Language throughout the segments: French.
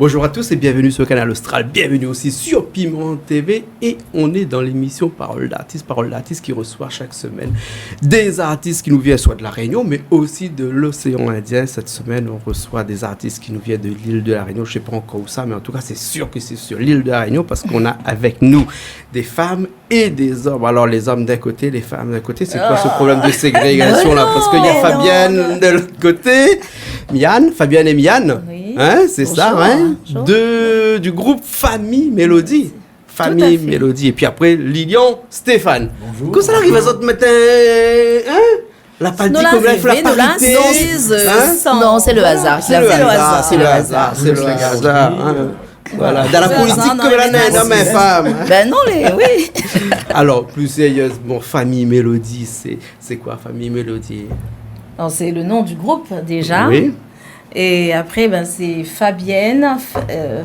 Bonjour à tous et bienvenue sur le canal Austral, bienvenue aussi sur Piment TV et on est dans l'émission Parole d'artistes qui reçoit chaque semaine des artistes qui nous viennent soit de la Réunion mais aussi de l'océan Indien. Cette semaine on reçoit des artistes qui nous viennent de l'île de la Réunion, je ne sais pas encore où ça mais en tout cas c'est sûr que c'est sur l'île de la Réunion parce qu'on a avec nous des femmes et des hommes. Alors les hommes d'un côté, les femmes d'un côté, c'est quoi ce problème de ségrégation là? Parce qu'il y a Fabienne de l'autre côté, Fabienne et Miane. Oui. Hein, c'est bonjour, ça, hein? Du groupe Famille Mélodie. Famille Mélodie. Et puis après, Lilian, Stéphane. Bonjour. Comment ça arrive à ce matin? Hein? La partie comme là, il faut la parité. Non, c'est le hasard. C'est le hasard. Voilà, dans la politique comme la naine, non, mais femme. Ben non, oui. Alors, plus sérieusement, Famille Mélodie, c'est quoi Famille Mélodie? Alors, c'est le nom du groupe déjà. Oui. Et après, c'est Fabienne,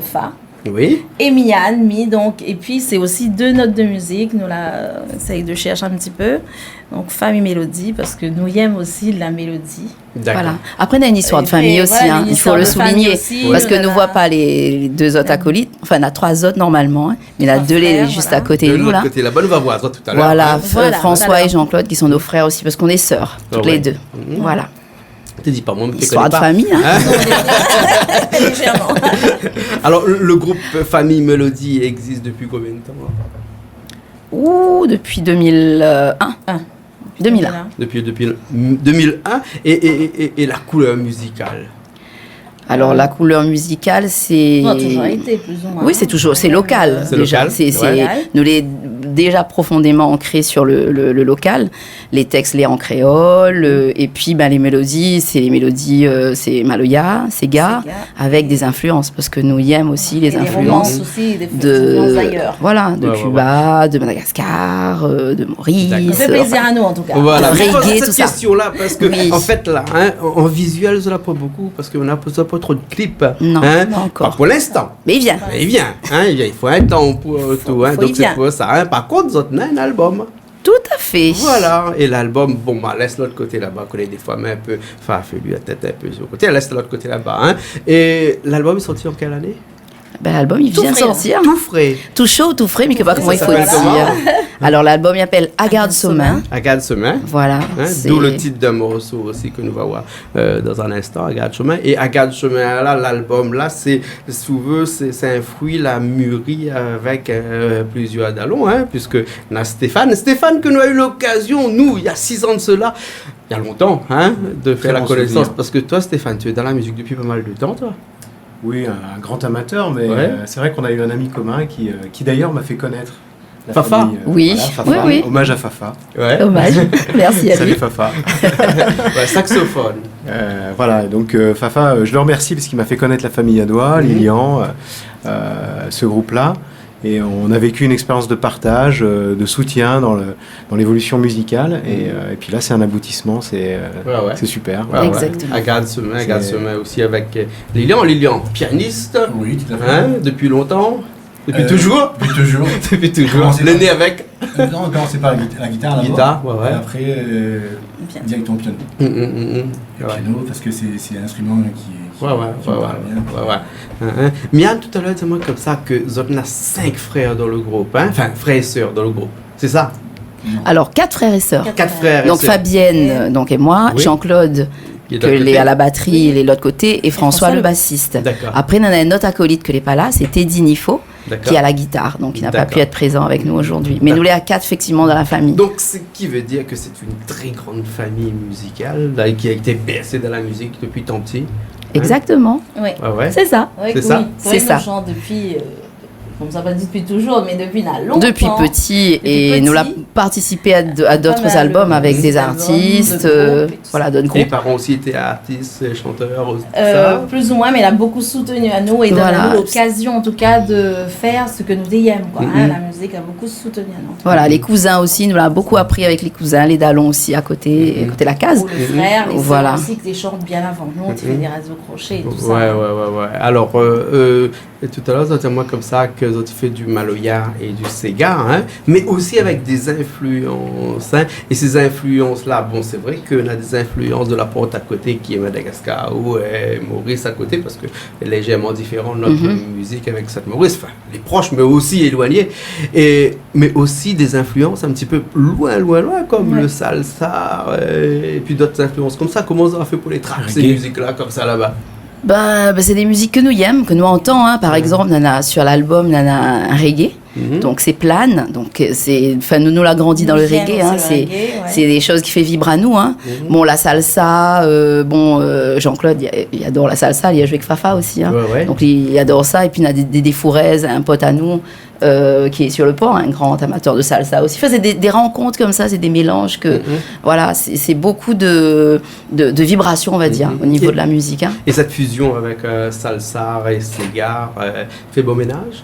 Fa. Oui. Et Miane, donc. Et puis, c'est aussi 2 notes de musique. Nous, là, on essaye de chercher un petit peu. Donc, Famille Mélodie, parce que nous aimons aussi la mélodie. D'accord. Voilà. Après, on a une histoire de famille aussi, voilà, hein. Il faut le souligner. Aussi, parce que nous ne voyons pas les 2 autres acolytes. Enfin, on a 3 autres normalement, hein. Mais il y en a 2 juste à côté de nous. De l'autre côté, là-bas, nous va voir tout à l'heure. Voilà, François et Jean-Claude qui sont nos frères aussi, parce qu'on est sœurs, toutes les 2. Voilà. Tu dis pas moi, mais histoire de famille, hein. Légèrement. Alors, le groupe Famille Mélodie existe depuis combien de temps? Depuis 2001. 2001. Depuis 2001. Et la couleur musicale? Alors, la couleur musicale, c'est... Ça a toujours été, plus ou moins. Oui, c'est local. C'est déjà. local. Nous l'avons déjà profondément ancré sur le local. Les textes, les en créole. Et puis, les mélodies, c'est c'est Maloya, Sega, avec des influences. Parce que nous y aimons aussi les influences. Aussi, des influences ailleurs. Voilà, de Cuba, de Madagascar, de Maurice. Ça fait plaisir à nous, en tout cas. Voilà, reggae, je pose tout cette ça. question-là, parce que, en fait, là, en visuel, ça n'a pas beaucoup, parce qu'on n'a pas trop de clips. Non, pas encore. Pas pour l'instant. Mais il vient. Il faut un temps pour tout. Donc, c'est pour ça. Par contre, vous avez un album. Tout à fait. Voilà. Et l'album, laisse l'autre côté là-bas, qu'on est des fois un peu farfelu, la tête un peu sur le côté. Laisse l'autre côté là-bas. Et l'album est sorti en quelle année? L'album, il vient de sortir. Tout frais. Tout chaud, tout frais, mais que pas comment il faut dire. Alors, l'album, il s'appelle Agarde Sommin. Agarde Sommin. Voilà. D'où le titre d'un morceau aussi que nous va voir dans un instant, Agarde Sommin. Et Agarde Sommin, là, l'album, là, c'est un fruit, la mûri avec plusieurs dallons, puisque on a Stéphane que nous avons eu l'occasion, nous, il y a 6 ans de cela, il y a longtemps, de faire la connaissance. Parce que toi, Stéphane, tu es dans la musique depuis pas mal de temps, toi. Oui, un grand amateur, mais c'est vrai qu'on a eu un ami commun qui d'ailleurs m'a fait connaître la Fafa. famille, oui. Fafa. Oui. Hommage à Fafa. Ouais. Hommage. Merci à lui. Salut Fafa. Saxophone. Voilà, donc Fafa, je le remercie parce qu'il m'a fait connaître la famille Adoua, Lilian, ce groupe-là. Et on a vécu une expérience de partage, de soutien dans l'évolution musicale. Et puis là, c'est un aboutissement, c'est super. Exactement. Agarde Sommin aussi avec Lilian, pianiste. Oui, tout à fait. Depuis longtemps. Depuis toujours. Depuis toujours. Le nez avec. Non, on commençait par la guitare. Et après, directement piano. Piano, parce que c'est un instrument qui me parle bien. Miane, tout à l'heure, dis-moi comme ça que vous avez 5 frères dans le groupe, enfin frères et sœurs dans le groupe, c'est ça? Alors, 4 frères et sœurs. 4 frères et donc, sœurs. Fabienne et moi, Jean-Claude, qui est à la batterie, il est de l'autre côté, et François, le bassiste. D'accord. Après, on a un autre acolyte qui n'est pas là, c'est Teddy Nifo, qui est à la guitare, donc il n'a pas pu être présent avec nous aujourd'hui. Mais nous, les 4, effectivement, dans la famille. Donc, ce qui veut dire que c'est une très grande famille musicale, là, qui a été bercée dans la musique depuis tant petit. Exactement. Oui. C'est ça. C'est ça. C'est ça. On chante depuis, comme ça pas dit depuis toujours, mais depuis longtemps. Depuis petit, et nous l'avons participé à d'autres albums avec des artistes, d'autres groupes. Les parents aussi étaient artistes, chanteurs, tout ça. Plus ou moins, mais il a beaucoup soutenu à nous et donné à nous l'occasion en tout cas de faire ce que nous aimons. La musique a beaucoup soutenu à nous. Voilà, les cousins aussi, nous l'avons beaucoup appris avec les cousins, les dallons aussi à côté, côté la case. Ou le frère, les sœurs aussi qui chantent bien avant nous, on fait des réseaux crochets et tout ça. Ouais. Alors, Et tout à l'heure, vous avez moi comme ça que vous avez fait du Maloya et du Sega, hein, mais aussi avec des influences. Hein, et ces influences-là, bon, c'est vrai qu'on a des influences de la porte à côté qui est Madagascar ou Maurice à côté, parce que c'est légèrement différent de notre musique avec cette Maurice. Enfin, les proches, mais aussi éloignés. Mais aussi des influences un petit peu loin, comme le salsa et puis d'autres influences comme ça. Comment vous avez fait pour les tracks, ces musiques-là, comme ça, là-bas? C'est des musiques que nous aimons, que nous entendons. Hein. Par exemple, sur l'album, on a un reggae. Donc c'est plane, donc nous l'a grandi dans le reggae, hein, c'est des choses qui fait vibrer à nous, hein. Bon, la salsa, Jean-Claude il adore la salsa, il a joué avec Fafa aussi, hein. Donc il adore ça. Et puis on a des Fouraises, un pote à nous qui est sur le port, un grand amateur de salsa aussi. Enfin, c'est des rencontres comme ça, c'est des mélanges que voilà, c'est beaucoup de vibrations, on va dire, au niveau de la musique, hein. Et cette fusion avec salsa et Sega fait beau ménage,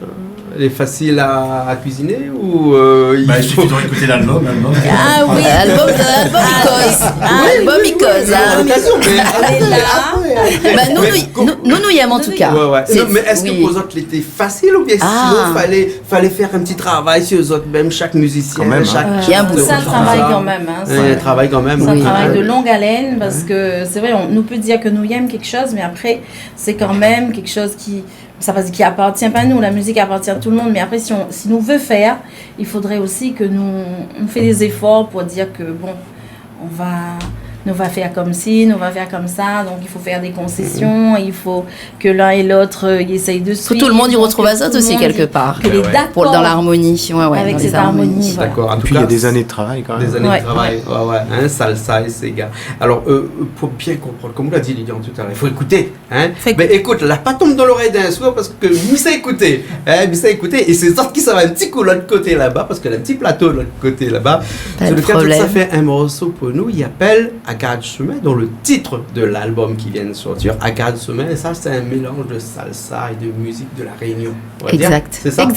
elle est facile à cuisiner ou il suffit de écouter l'album. Ah oui, l'album il cause. Nous y aimons en tout cas. Non, mais est-ce que pour eux autres l'été facile ou bien sinon fallait faire un petit travail sur eux autres, même chaque musicien, ça travaille quand même. Ça travaille quand même. C'est un travail de longue haleine parce que c'est vrai, on nous peut dire que nous aimons quelque chose, mais après c'est quand même quelque chose qui appartient pas à nous. La musique appartient à tout le monde, mais après si nous veut faire, il faudrait aussi que on fait des efforts pour dire que bon, on va faire comme ci, on va faire comme ça, donc il faut faire des concessions, il faut que l'un et l'autre essayent de suivre. Tout le monde y retrouve à ça aussi quelque part. Dans l'harmonie, avec cette harmonie. D'accord. Et puis il y a des années de travail quand même. Des années de travail, hein, salsa et Sega. Alors, pour bien comprendre, comme l'a dit Lilian tout à l'heure, il faut écouter, hein. Mais écoute, la pas tombe dans l'oreille d'un sourd parce que il sait écouter, et c'est sorti qui ça va un petit coup de l'autre côté là-bas parce qu'il y a un petit plateau de l'autre côté là-bas. Sur lequel ça fait un morceau pour nous, il appelle Agarre Chemin, dont le titre de l'album qui vient de sortir, Agarre Chemin, et ça c'est un mélange de salsa et de musique de la Réunion. Exact, c'est ça,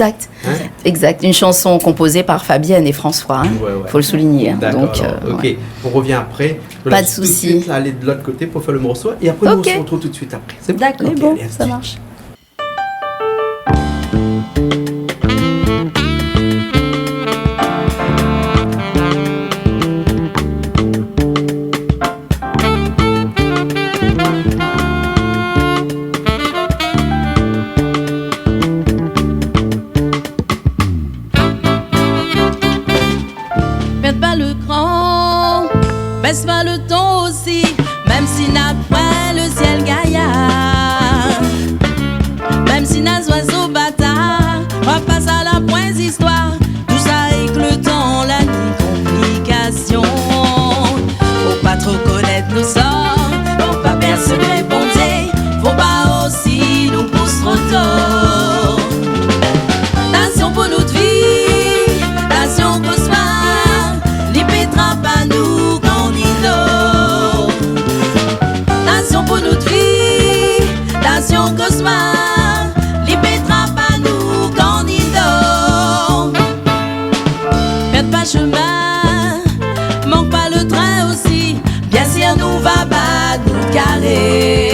exact. Une chanson composée par Fabienne et François, hein. Faut le souligner. Hein. Donc, ok, on revient après. Pas de souci. Aller de l'autre côté pour faire le morceau et après nous on se retrouve tout de suite après. C'est d'accord, bon, ça marche. Baisse pas le ton aussi, même si n'a pas le ciel gaillard, même si n'a oiseau bâtard, on passe à la pointe histoire, tout ça avec le temps, la complication. Faut pas trop connaître nos sorts, faut pas percevoir bon Dieu, faut pas aussi nous pousser trop tôt. Nation pour notre vie, nation pour soi, l'ipétra pas nous. Nation pour notre vie, nation cosma, l'ipétra pas nous candidat. Perd pas chemin, manque pas le train aussi, bien sûr nous va pas nous carrer.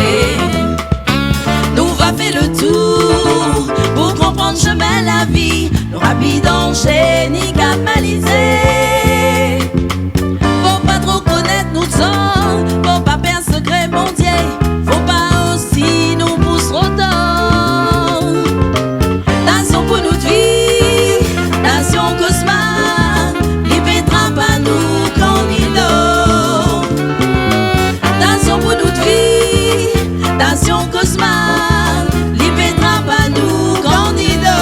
Nous va faire le tour pour comprendre chemin la vie, nous rapide enchaîner ni capitaliser. Faut pas trop connaître nous sort, faut pas perdre secret mon Dieu, faut pas aussi nous pousser trop tard. Nation pour notre vie, nation cosma, l'ipétra pas nous candidat. Nation pour notre vie, nation cosma, l'ipétra pas nous candidat.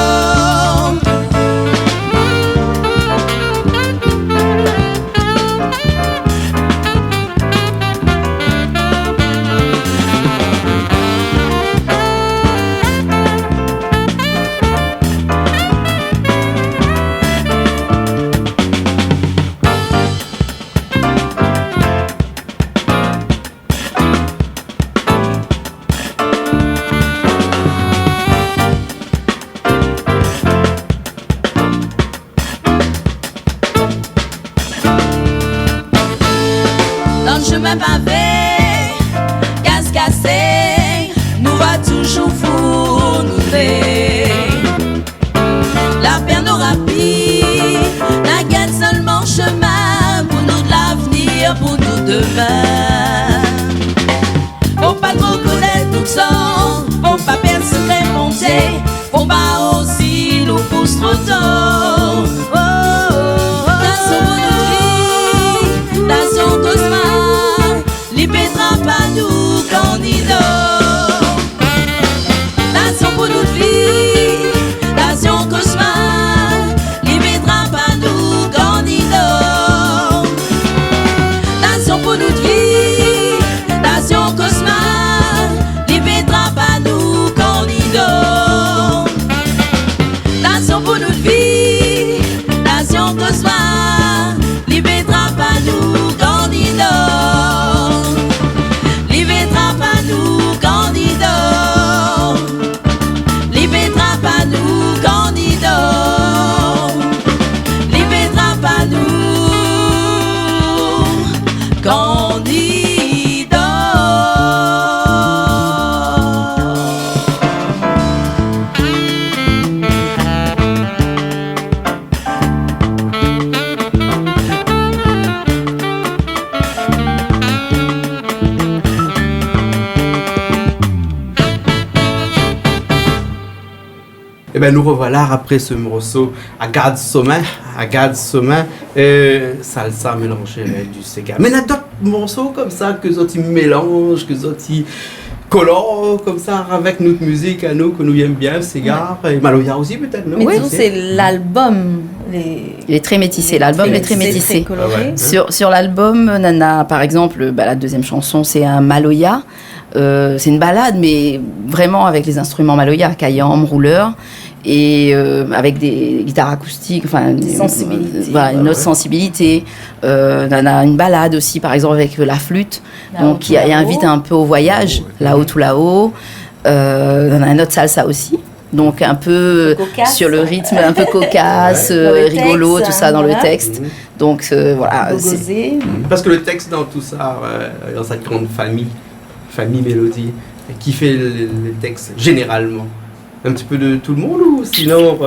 Dans le chemin pavé, gaz cassé, nous va toujours fournir. tous trop tôt. Oh, nation pour notre vie, nation cosma, libéra pas nous candidat. Nation pour notre vie, nation cosma, libéra pas nous candidat. Nation pour notre vie, nation cosma, libéra pas nous candidat. Nation pour notre vie, nation cosma, libéra pas nous candidat. Libéra pas nous candidat. Libéra pas nous candidat. Libéra pas nous candidat. Eh bien, nous revoilà après ce morceau à garde sommet, salsa mélangée avec du Sega. Mais il y a d'autres morceaux comme ça que ils mélangent, que ils colorent comme ça avec notre musique à nous, que nous aimons bien, Sega, et Maloya aussi peut-être, non? Mais Oui, disons, c'est l'album. Il est très métissé, l'album est très métissé. Très coloré. Sur l'album, Nana, par exemple, la deuxième chanson, c'est un Maloya. C'est une balade, mais vraiment avec les instruments Maloya, kayam, rouleur, et avec des guitares acoustiques, enfin une autre sensibilité. On a une balade aussi, par exemple avec la flûte, donc qui invite un peu au voyage, là-haut tout là-haut. On a un autre salsa aussi. Donc un peu cocasse, sur le rythme, un peu cocasse, rigolo, tout ça dans le texte. Donc voilà. Parce que le texte dans tout ça, dans cette grande famille Mélodie, qui fait les textes généralement? Un petit peu de tout le monde ou sinon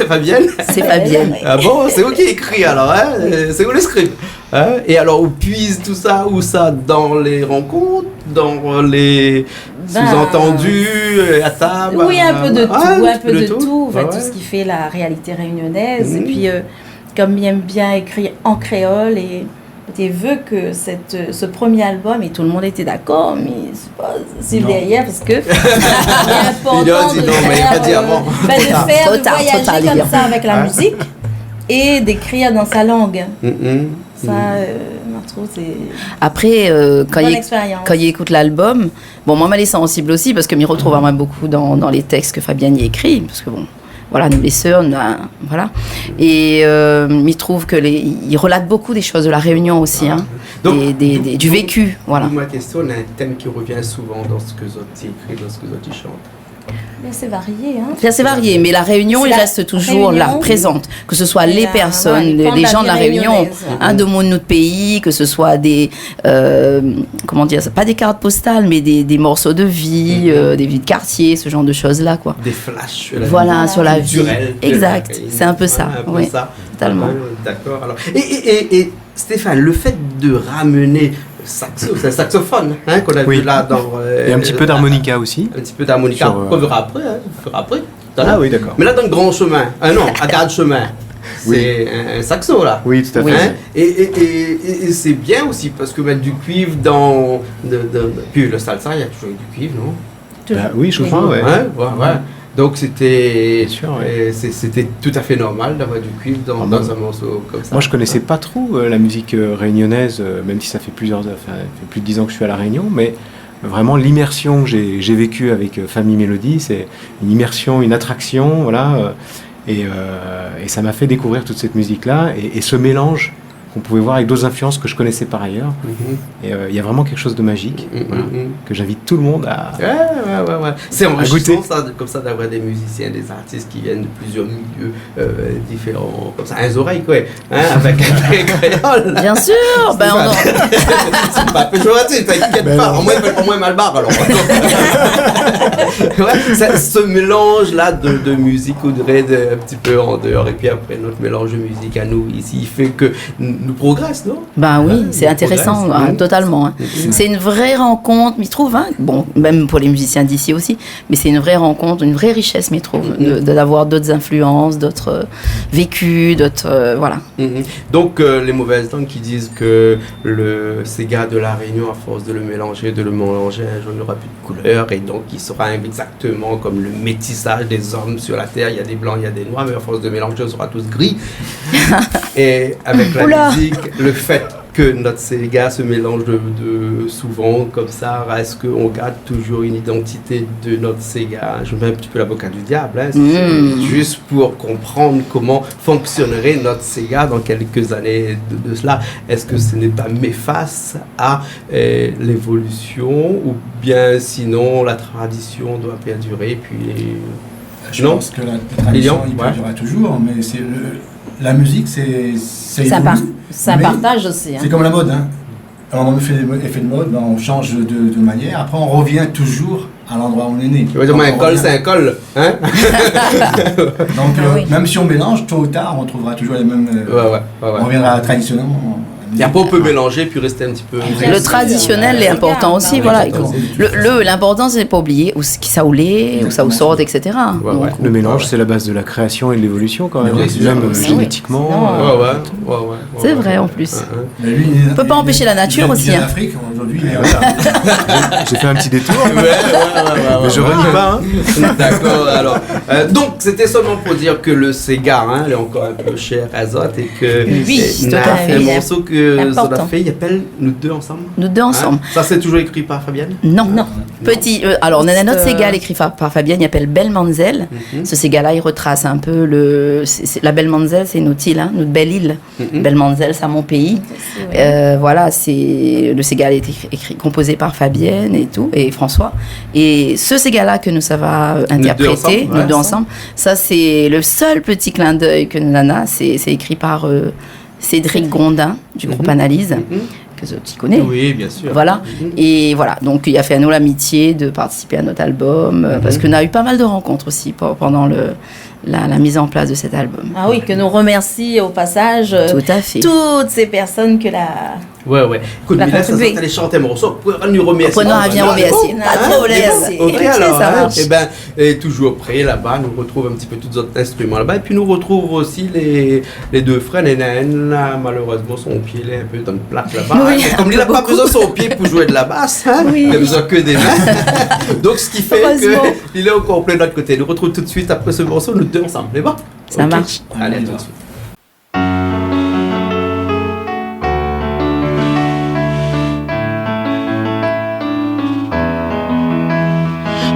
Fabienne? C'est Fabienne. Ah bon, c'est vous qui écrit alors, hein? C'est vous le script. Hein? Et alors, on puise tout ça, où ça? Dans les rencontres, dans les sous-entendus, à table? Oui, un peu de tout, un peu de tout. Ouais. Tout ce qui fait la réalité réunionnaise. Et puis, comme il aime bien écrire en créole et veut que ce premier album, et tout le monde était d'accord, mais c'est pas si derrière parce que c'est important de voyager comme ça avec la musique et d'écrire dans sa langue. Ça, je trouve, c'est après quand il écoute l'album, bon, moi elle est sensible aussi parce que m'y retrouve vraiment beaucoup dans les textes que Fabienne y écrit, parce que bon, voilà, nous les sœurs, voilà. Et il trouve que il relate beaucoup des choses de la Réunion aussi, hein, donc, du vécu, voilà. Ma question, on a un thème qui revient souvent dans ce que Zotti écrit, dans ce que Zotti chante. C'est varié, hein. C'est assez varié, mais la Réunion, il reste toujours là, présente. Que ce soit les personnes, les gens de la Réunion, de notre pays, que ce soit des, comment dire, pas des cartes postales, mais des morceaux de vie, des vies de quartier, ce genre de choses-là, quoi. Des flashs. Voilà, sur la vie. Exact, c'est un peu ça. Oui, totalement. D'accord. Alors, et Stéphane, le fait de ramener c'est un saxophone, hein, qu'on a vu là dans... et un petit peu d'harmonica aussi. Un petit peu d'harmonica, on verra après. Ah oui, d'accord. Mais là, dans le grand chemin, à garde chemin, c'est un saxo, là. Oui, tout à fait. Hein, et c'est bien aussi, parce que mettre du cuivre dans... Puis le salsa, il y a toujours eu du cuivre, non? Oui, je crois, ouais. Donc c'était c'était tout à fait normal d'avoir du cuivre dans un morceau comme ça. Moi je connaissais pas trop la musique réunionnaise, même si ça fait plus de 10 ans que je suis à La Réunion, mais vraiment l'immersion que j'ai vécue avec Famille Mélodie, c'est une immersion, une attraction, voilà, et ça m'a fait découvrir toute cette musique-là et ce mélange qu'on pouvait voir avec d'autres influences que je connaissais par ailleurs. Et il y a vraiment quelque chose de magique que j'invite tout le monde à C'est enrichissant ça, comme ça d'avoir des musiciens, des artistes qui viennent de plusieurs milieux différents, comme ça, un oreilles quoi, hein, avec un créole. Bien sûr, c'est pas péjoratif, t'inquiète pas, au moins Malbar alors. Ce mélange là de musique ou de un petit peu en dehors et puis après notre mélange de musique à nous ici, il fait que nous progresse, non? Ben oui, c'est intéressant, totalement. Hein. C'est une vraie rencontre, je trouve. Hein. Bon, même pour les musiciens d'ici aussi, mais c'est une vraie rencontre, une vraie richesse, je trouve, d'avoir d'autres influences, d'autres vécus, d'autres, voilà. Donc les mauvaises langues qui disent que le Sega de la Réunion, à force de le mélanger, un jour il n'y aura plus de couleur, et donc il sera exactement comme le métissage des hommes sur la terre. Il y a des blancs, il y a des noirs, mais à force de mélanger, on sera tous gris. Et avec la musique, le fait que notre Sega se mélange de souvent comme ça, est-ce qu'on garde toujours une identité de notre Sega? Je mets un petit peu l'avocat du diable, hein, juste pour comprendre comment fonctionnerait notre Sega dans quelques années de cela. Est-ce que ce n'est pas méface à l'évolution, ou bien sinon la tradition doit perdurer? Puis je pense que la tradition il perdurera toujours, mais c'est la musique, c'est ça partage aussi. Hein. C'est comme la mode. Hein. Alors, on fait effet de mode, on change de manière. Après, on revient toujours à l'endroit où on est né. Tu veux dire, un col, c'est un col. Hein? Donc, même si on mélange, tôt ou tard, on trouvera toujours les mêmes. On reviendra traditionnellement. Et après, on peut mélanger puis rester un petit peu. Le traditionnel est important aussi, voilà. L'important, c'est de ne pas oublier où ça l'est, où ça sort, etc. Le mélange, c'est la base de la création et de l'évolution, quand même. Même génétiquement. C'est vrai, en plus. On ne peut pas empêcher la nature aussi. En Afrique, aujourd'hui, j'ai fait un petit détour. Mais je renie pas. D'accord, alors. Donc, c'était seulement pour dire que le Sega, il est encore un peu cher à Zot, et que un morceau que Zot a fait, il appelle Nous deux ensemble. Nous deux ensemble. Ça, c'est toujours écrit par Fabienne? Non. Petit. Alors, on a notre Sega écrit par Fabienne, il appelle Belle Manzel. Ce Sega-là, il retrace un peu la Belle Manzel, c'est notre île, notre belle île. Belle Manzel, c'est mon pays. Voilà, le Sega a été composé par Fabienne et tout, et François. Et ce Sega-là que ça va interpréter, nous deux ensemble, ça, c'est le seul petit clin d'œil que nous avons, c'est écrit par Cédric Grondin du groupe Analyse, que tu connais. Oui, bien sûr. Voilà. Et voilà, donc il a fait à nous l'amitié de participer à notre album, parce qu'on a eu pas mal de rencontres aussi pendant la mise en place de cet album. Ah oui, que nous remercie au passage tout à fait. Toutes ces personnes que la... Ouais. Écoute, Mila, ça allait chanter un morceau. Vous pouvez nous remercier. Bien remercier. Pas de problème. Ok, alors, ça marche. Et toujours près, là-bas, nous retrouve un petit peu tous autres instruments là-bas. Et puis nous retrouve aussi les deux frères Nénaine. Là, malheureusement, son pied est un peu dans le plat là-bas. Oui, et comme il n'a pas besoin de son pied pour jouer de la basse, il n'a besoin que des mains. Donc, ce qui fait qu'il est au complet de l'autre côté. Nous retrouve tout de suite après ce morceau, nous deux ensemble. C'est bon? Ça marche. Allez, à tout de suite.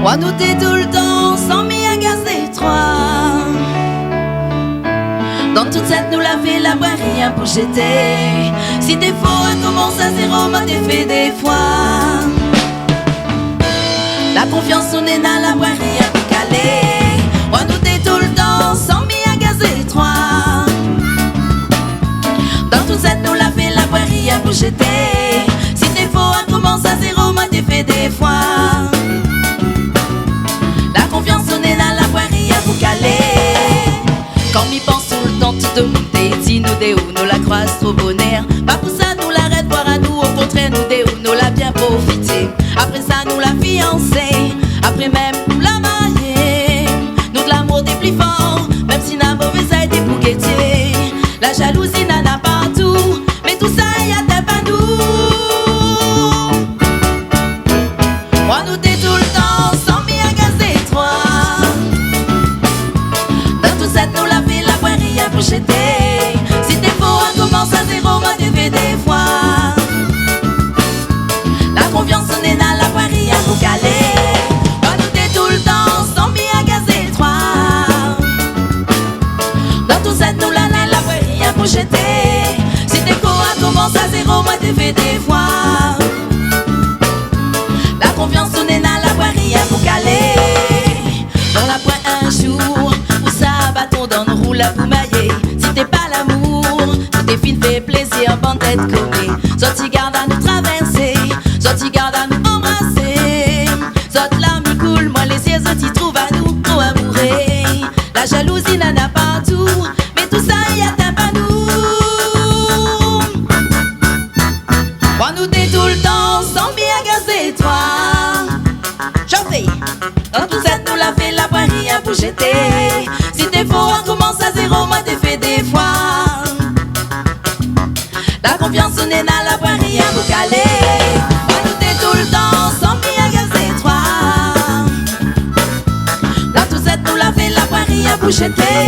Moi nous t'es tout le temps sans m'y agacer trois. Dans toute cette nous la fait la boire rien pour jeter. Si t'es faux, on commence à zéro, moi t'es fait des fois. La confiance on est dans la boire rien pour caler. Moi nous t'es tout le temps sans m'y agacer trois. Dans toute cette nous la fait la boire rien pour jeter. Si t'es faux, on commence à zéro, moi t'es fait des fois. Confiance on est dans la boirie à vous caler. Quand m'y pense tout le temps, tout le monde dit nous des ou nous la croise trop bonheur. Pas pour ça nous l'arrête voir à nous, au contraire nous des ou nous la bien profiter. Après ça nous la fiancée, après même nous la marier. Nous de l'amour des plus forts, même si la mauvaise a été pour guetter. La jalousie n'en a partout, mais tout ça y a pas nous. Moi nous t'es tout le temps sans m'y agacer toi. Dans tout ça nous la fait la boire rien pour jeter. Si t'es faux on commence à zéro, moi t'es fait des fois. La confiance on est dans la boire rien pour caler. Moi nous t'es tout le temps sans m'y agacer toi. Dans tout ça nous la boire rien pour jeter. Si t'es faux on commence à zéro, moi t'es fait des fois. La confiance on est dans la boire rien pour caler. Dans la pointe un jour, où ça bâton dans nos roues la vous mailler. Si t'es pas l'amour, tout tes filles fait plaisir, bande d'être collée. Sorti garde à nous traverser, sorti garde à nous embrasser. Sorti l'ami cool, moi les yeux sorti trouvent à nous pour amourer. La jalousie n'en a partout, mais tout ça y atteint pas nous. pour jeter. Si t'es faux, on commence à zéro, moi t'es fait des fois. La confiance n'est dans la voie, rien pour caler. Moi nous t'es tout le temps, sans bien gazer toi. La toussette nous l'a fait, la voie, rien pour jeter.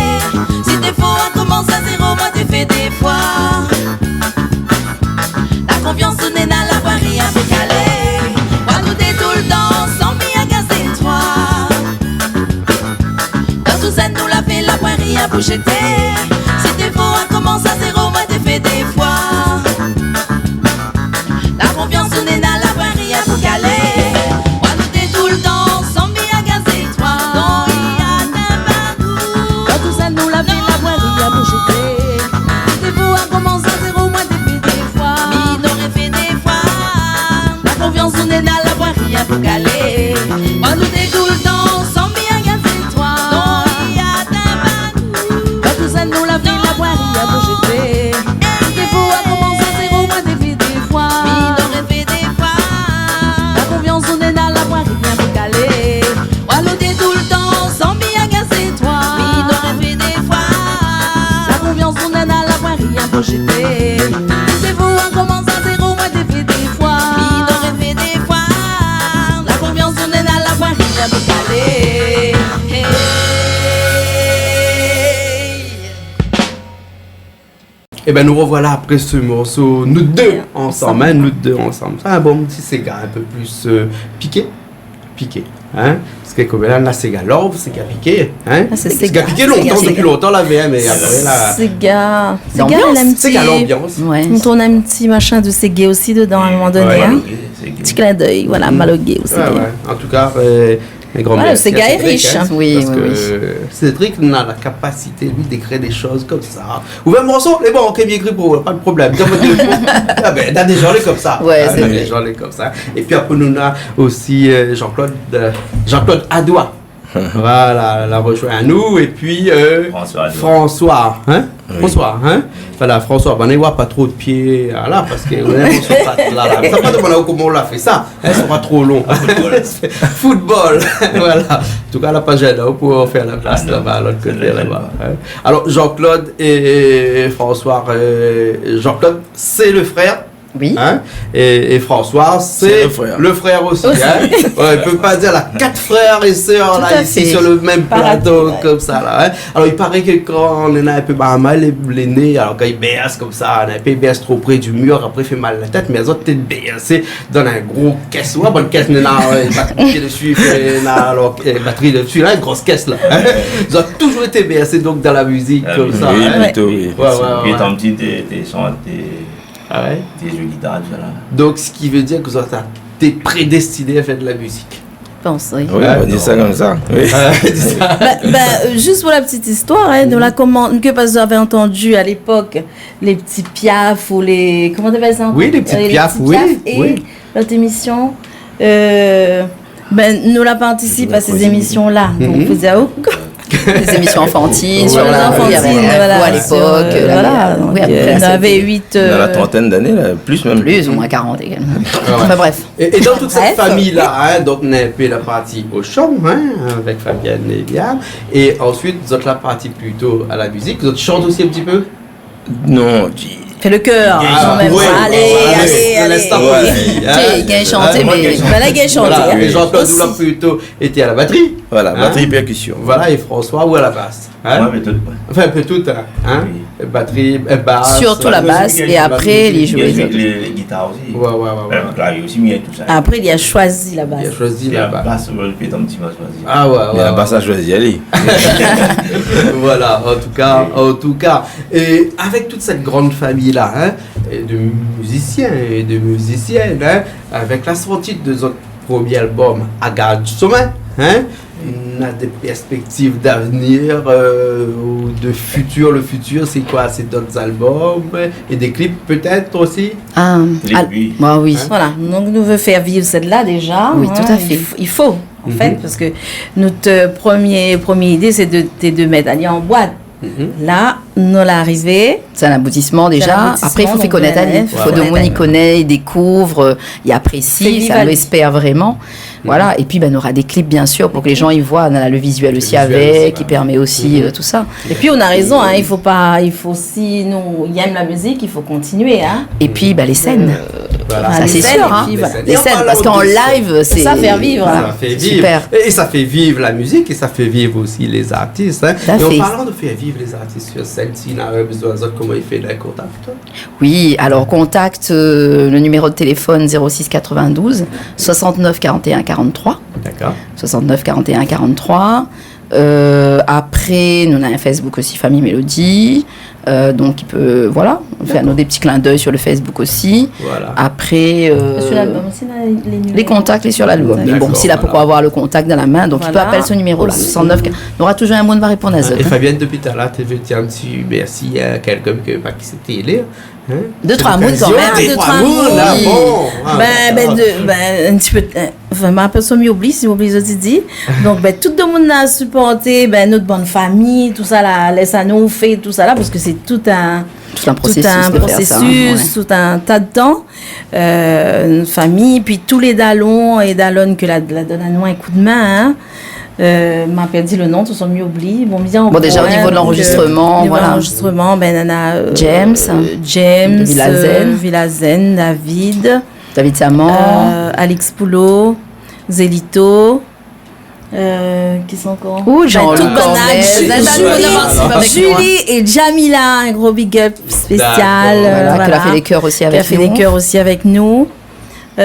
Si t'es faux, on commence à zéro, moi t'es fait des fois. La confiance n'est dans la voie, rien pour caler. Moi nous t'es tout le temps, sans bien gazer toi. La toussette nous l'a fait, la voie, rien pour jeter. Si t'es faux, on commence à zéro, moi t'es fait des fois. La confiance n'est dans la voie, rien pour caler. Moi nous t'es tout le temps, sans bien gazer toi. Non, il y a des bagous. La toussette nous l'a fait, la voie, rien pour jeter. Si t'es faux, on commence à zéro, moi t'es fait des fois. Mais t'aurais fait des fois. La confiance n'est dans la voie, rien pour caler. Moi nous t'es tout le temps, sans bien gazer toi. Non, il y a des bagous. La toussette nous l'a fait, la voie, rien pour jeter. Si t'es faux, on commence à zéro, moi t'es fait des fois. Mais t'aurais fait des fois. La confiance n'est dans la voie, rien pour caler. Moi nous t'es tout le temps, sans bien gazer toi. Mais t'aurais fait des fois. La confiance n'est dans la voie, rien pour jeter. Si t'es faux, on commence à zéro, moi t'es fait des fois. Mais t'aurais fait des fois. La confiance n'est dans la voie, rien pour caler. Hey. Et ben nous revoilà après ce morceau, nous deux ensemble. C'est un bon petit Sega un peu plus piqué, hein. Parce que comme là, Sega Love, Sega piqué, hein. Ah, c'est Sega piqué longtemps, depuis longtemps la VM, mais après là. Sega, Sega l'ambiance. Ouais. on tourne un petit machin de Sega aussi dedans à un moment donné. Ouais, Hein. Petit clin d'œil, voilà, malogué aussi. Ouais. En tout cas, un grand Voilà, merci le Sega à est Cédric, riche. hein, Oui, parce oui, que Cédric a la capacité, lui, d'écrire des choses comme ça. Ouvert un morceau, les bon, ok, bien écrit pour pas de problème. Dans votre téléphone, ah ben, t'as des gens les comme ça. Ouais, c'est t'as vrai. des gens les comme ça. Et puis après, nous on a aussi Jean-Claude Adoua. Voilà, la rejoint à nous. Et puis François, hein? Oui. François, hein? Voilà, François, ben, on ne voit pas trop de pieds là, parce que on est sur ça, là. Ça pas demander comment on l'a fait ça, hein, ça sera trop long. Football, voilà. En tout cas, la page est là pour faire la place là-bas, à l'autre côté là-bas. Hein. Alors, Jean-Claude et François, Jean-Claude, c'est le frère. Oui. Hein? Et François, c'est le frère aussi. Hein? Ouais, il ne peut pas dire là, 4 frères et sœurs là, ici sur le même plateau comme ça. Là, hein? Alors, il paraît que quand on est un peu mal, les nez, alors quand ils baissent comme ça, on a un peu baisse trop près du mur, après il fait mal à la tête, mais les autres, t'es baissé dans un gros caisse. Ouais, bonne caisse, on a une batterie dessus, une batterie dessus, là, une grosse caisse là. Hein? Ils ont toujours été baissés donc dans la musique comme ça. Oui, Hein? plutôt, oui. Ouais. Étant petit, t'es Ah ouais? des jeux de guitare, tout ça là. Donc, ce qui veut dire que tu es prédestiné à faire de la musique. Je pense, oui. Oui, on va dire ça comme ça. Oui. Juste pour la petite histoire, hein, de la commande que vous avez entendu à l'époque, les petits piafs ou les. Comment tu appelles ça? Oui, les petits piafs, oui. Et Oui. l'autre émission, nous la participe à ces émissions-là. Donc, vous dites, Des émissions enfantines, sur les enfantines, voilà. à l'époque. Voilà, oui, après, on avait 8. Dans la trentaine d'années, là, plus même. Plus ou moins 40 également. Ouais. Enfin bref. Et dans toute cette Bref. famille-là, hein, donc on a un peu la partie au chant, hein, avec Fabienne et Liane, et ensuite vous êtes la partie plutôt à la musique. Vous chantez aussi un petit peu? Non, Fais le cœur, quand même. ouais, Allez. l'instant Ouais. poésie, hein. Il a chanté, mais. Voilà, il a chanté. Voilà, et Jean-Claude Aussi. Doula plutôt était à la batterie. voilà, Hein? batterie percussion. Voilà, et François ou à la basse. Hein? Ouais, mais tout. Enfin, un peu tout, hein? Oui. Batterie, basse. Surtout la basse, et après, les jouets. Les guitares aussi. Ouais. Le clavier aussi, mais tout ça. Après, il a choisi la Il a base. choisi La la basse. basse, on va le faire un petit peu choisir. Ah ouais. Mais la basse, ça choisit aller. Voilà, en tout cas. Et avec toute cette grande famille-là, hein, et de musiciens et de musiciennes, hein, avec la sortie de notre premier album, À Garde du Sommet, hein, on a des perspectives d'avenir ou de futur. Le futur, c'est quoi? C'est d'autres albums et des clips peut-être aussi? Ah, Oui. moi oui. Voilà, donc nous veut faire vivre celle-là déjà. Oui, tout à fait. Il faut, en fait, parce que notre première idée, c'est de mettre aller en boîte. Là, nous l'arrivée. C'est un aboutissement déjà. Après, il faut faire connaître Ali. Il faut que le monde y connaît, il découvre, il apprécie, ça l'espère vraiment. Voilà. Et puis, on aura des clips, bien sûr, pour que les gens y voient. On a le visuel aussi avec, qui permet aussi tout ça. Et puis, on a raison, il faut si nous aime la musique, il faut continuer. Et puis, les scènes. Ça, c'est sûr. Les scènes, parce qu'en live, c'est. Ça fait vivre. Ça fait vivre. Super. Et ça fait vivre la musique et ça fait vivre aussi les artistes. Et en parlant de faire vivre les artistes sur scène, s'il a besoin d'autres, comment il fait le contact? Oui, alors contacte le numéro de téléphone 06 92 69 41 43. D'accord. 69 41 43. Après, nous on a un Facebook aussi, Famille Mélodie. Donc, il peut, faire des petits clins d'œil sur le Facebook aussi. Voilà. Après, sur l'album aussi, les contacts, sur l'album. Mais bon, s'il a pourquoi avoir le contact dans la main, donc il peut appeler ce numéro-là, 69. On aura toujours un mot de va répondre à ça. Et Fabienne, depuis tout à l'heure, tu veux dire un petit merci à quelqu'un qui n'a pas qui s'était là. Deux, trois mots quand même. Deux, trois mots, là, bon. Un petit peu. Vraiment, un peu ça m'oublie, si m'oublie ce dit. Donc, tout le monde a supporté, notre bonne famille, tout ça, là, laisse à nous faire, tout ça là, parce que c'est tout un processus, tout un tas de temps. Une famille, puis tous les dallons et dallonnes que la donne à nous un coup de main, m'a perdu le nom, tout ça m'oublie. Bon, déjà au niveau de l'enregistrement, l'enregistrement, on a James, Villazen, David Saman, Alex Poulot, Zelito. Qui sont encore? Julie et Jamila, un gros big up spécial. Qui a fait les chœurs aussi avec nous. On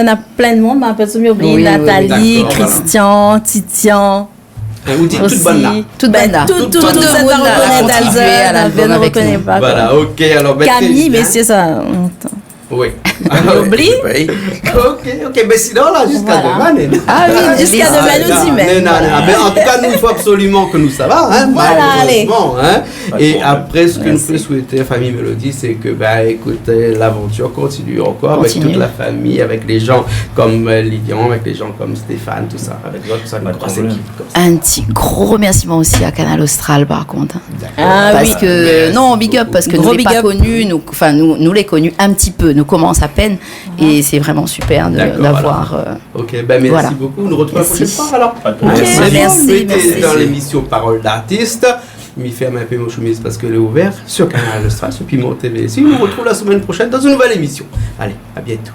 a plein de monde, mais on peut pas oublier Nathalie, Christian, Titian. Vous dites toute bonne là. Toute cette bande ne reconnaît pas. Voilà, ok. Alors, Camille, messieurs, ça. Oui. Oublie. Ok, mais sinon là, jusqu'à demain. Ah oui, jusqu'à demain aussi, mais. En tout cas, nous, il faut absolument que nous ça va, Voilà, allez. Et après, ce que nous peut souhaiter, Famille Mélodie, c'est que, écoutez, l'aventure continue encore avec toute la famille, avec les gens comme Lilian, avec les gens comme Stéphane, tout ça, avec d'autres, ça, une grosse équipe comme ça. Un petit gros remerciement aussi à Canal Austral, par contre. Parce que, non, big up, parce que nous les pas connus, nous les connus un petit peu. Nous commence à peine et c'est vraiment super d'avoir. Ok, merci beaucoup. Nous retrouvons la prochaine fois alors. Merci. Dans l'émission Parole d'artiste. m'y ferme un peu mon chemise parce qu'elle est ouverte sur Canal Austral, sur Piment TV. Si, on nous retrouve la semaine prochaine dans une nouvelle émission. Allez, à bientôt.